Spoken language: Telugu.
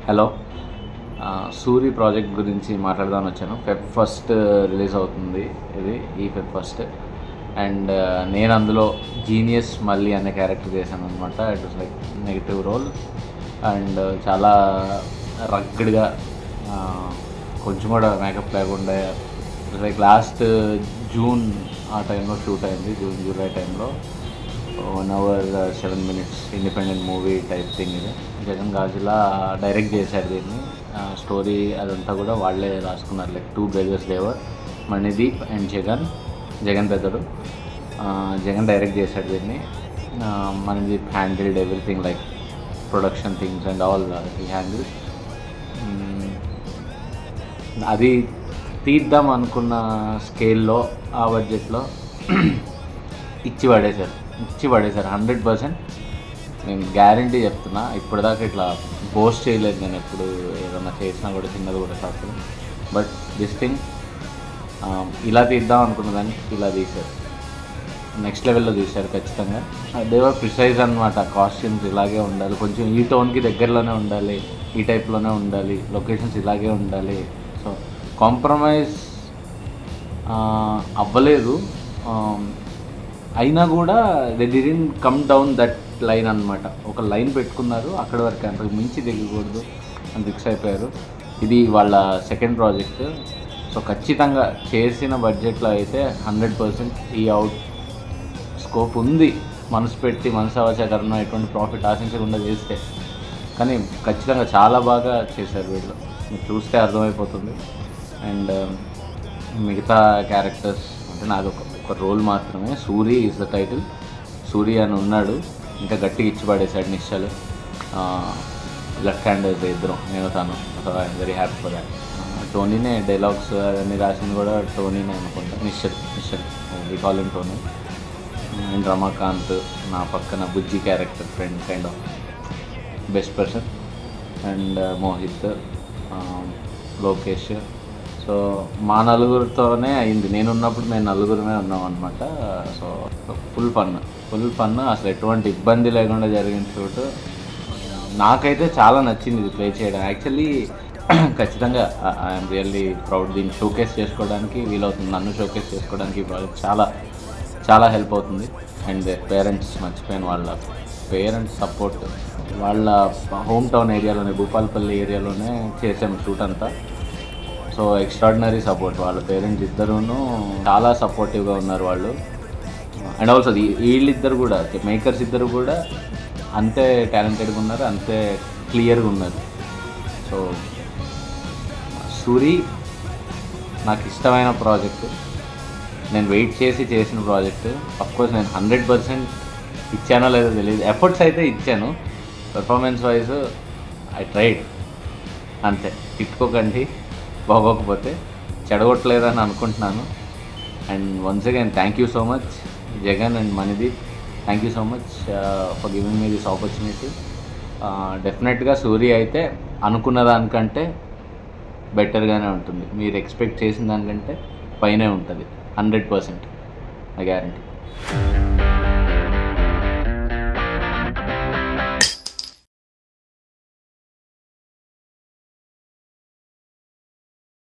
హలో, సూరి ప్రాజెక్ట్ గురించి మాట్లాడదామని వచ్చాను. ఫెబ్ 1 రిలీజ్ అవుతుంది ఈ ఫెబ్ 1. అండ్ నేను అందులో జీనియస్ మళ్ళీ అనే క్యారెక్టర్ చేశాను అనమాట. It was like negative role and చాలా రగ్డ్గా, కొంచెం కూడా మేకప్ లేకుండా, లైక్ లాస్ట్ జూన్ ఆ టైంలో షూట్ అయింది. జూలై టైంలో 1 hour 7 minutes independent movie type thing. ఇది జగన్ గాజులా డైరెక్ట్ చేశారు దీన్ని. స్టోరీ అదంతా కూడా వాళ్ళే రాసుకున్నారు. Like 2 brothers Devar, Manideep and Jagan పెద్దడు. జగన్ డైరెక్ట్ చేశాడు దీన్ని. Manideep handled everything like production things and all he handle. అది తీద్దాం అనుకున్న స్కేల్లో, ఆ బడ్జెట్లో ఇచ్చి పడేశారు 100%. నేను గ్యారంటీ చెప్తున్నా. ఇప్పటిదాకా ఇట్లా బోస్ట్ చేయలేదు నేను ఎప్పుడు. ఏదన్నా చేసినా కూడా చిన్నది కూడా కాదు. బట్ దిస్ థింగ్ ఇలా తీద్దాం అనుకున్న దాన్ని ఇలా తీశారు. నెక్స్ట్ లెవెల్లో తీశారు ఖచ్చితంగా. దేవర్ ప్రిసైజ్ అనమాట. కాస్ట్యూమ్స్ ఇలాగే ఉండాలి, కొంచెం ఈ టోన్కి దగ్గరలోనే ఉండాలి, ఈ టైప్లోనే ఉండాలి, లొకేషన్స్ ఇలాగే ఉండాలి. సో కాంప్రమైజ్ అవ్వలేదు. అయినా కూడా they didn't come down that line అనమాట. ఒక లైన్ పెట్టుకున్నారు, అక్కడి వరకు, అంతకు మించి దిగకూడదు అని ఫిక్స్ అయిపోయారు. ఇది వాళ్ళ సెకండ్ ప్రాజెక్ట్. సో ఖచ్చితంగా చేసిన బడ్జెట్లో అయితే 100% ఈ అవుట్ స్కోప్ ఉంది. మనసు పెట్టి, మనసు అవసరం ఎటువంటి ప్రాఫిట్ ఆశించకుండా చేస్తే. కానీ ఖచ్చితంగా చాలా బాగా చేశారు వీళ్ళు. మీరు చూస్తే అర్థమైపోతుంది. అండ్ మిగతా క్యారెక్టర్స్ అంటే నాది ఒక రోల్ మాత్రమే. Suri is the title. Suri అని ఉన్నాడు, ఇంకా గట్టిగా ఇచ్చి పడేశాడు నిశ్చల్. లెఫ్ట్ హ్యాండర్స్ ఇద్దరం, నేను తను. So I'm very happy for that. టోనీనే డైలాగ్స్ అవన్నీ రాసింది కూడా టోనీనే అనుకుంటా. Nischal we call him Tony. And Ramakant నా పక్కన బుజ్జి character, friend kind of best person. And Mohit, Lokesh. So మా నలుగురితోనే అయింది. నేనున్నప్పుడు మేము నలుగురమే ఉన్నాం అనమాట. So full fun. అసలు ఎటువంటి ఇబ్బంది లేకుండా జరిగిన షూట్. నాకైతే చాలా నచ్చింది ఇది ప్లే చేయడం. యాక్చువల్లీ ఖచ్చితంగా ఐఎమ్ రియల్లీ ప్రౌడ్. దీన్ని షోకేస్ చేసుకోవడానికి వీలవుతుంది. నన్ను షోకేస్ చేసుకోవడానికి ప్రాజెక్ట్ చాలా చాలా హెల్ప్ అవుతుంది. అండ్ పేరెంట్స్, మర్చిపోయిన వాళ్ళ పేరెంట్స్ సపోర్ట్. వాళ్ళ హోమ్ టౌన్ ఏరియాలోనే, భూపాలపల్లి ఏరియాలోనే చేసాము షూట్ అంతా. So extraordinary support. వాళ్ళ పేరెంట్స్ ఇద్దరును చాలా సపోర్టివ్గా ఉన్నారు వాళ్ళు. అండ్ ఆల్సో వీళ్ళిద్దరు కూడా, మేకర్స్ ఇద్దరు కూడా అంతే టాలెంటెడ్గా ఉన్నారు, అంతే క్లియర్గా ఉన్నారు. సో సూరి నాకు ఇష్టమైన ప్రాజెక్టు. నేను వెయిట్ చేసి చేసిన ప్రాజెక్టు. అఫ్కోర్స్ నేను 100% ఇచ్చానో లేదో తెలియదు. ఎఫర్ట్స్ అయితే ఇచ్చాను. పెర్ఫార్మెన్స్ వైజ్ ఐ ట్రైడ్, అంతే. తిట్టుకోకండి, బాగోకపోతే. చెడగొట్టలేదని అనుకుంటున్నాను. And once again thank you so much Jagan and Manideep. Thank you so much for giving me this opportunity. డెఫినెట్గా సూరి అయితే అనుకున్న దానికంటే బెటర్గానే ఉంటుంది. మీరు ఎక్స్పెక్ట్ చేసిన దానికంటే పైనే ఉంటుంది 100%. I guarantee.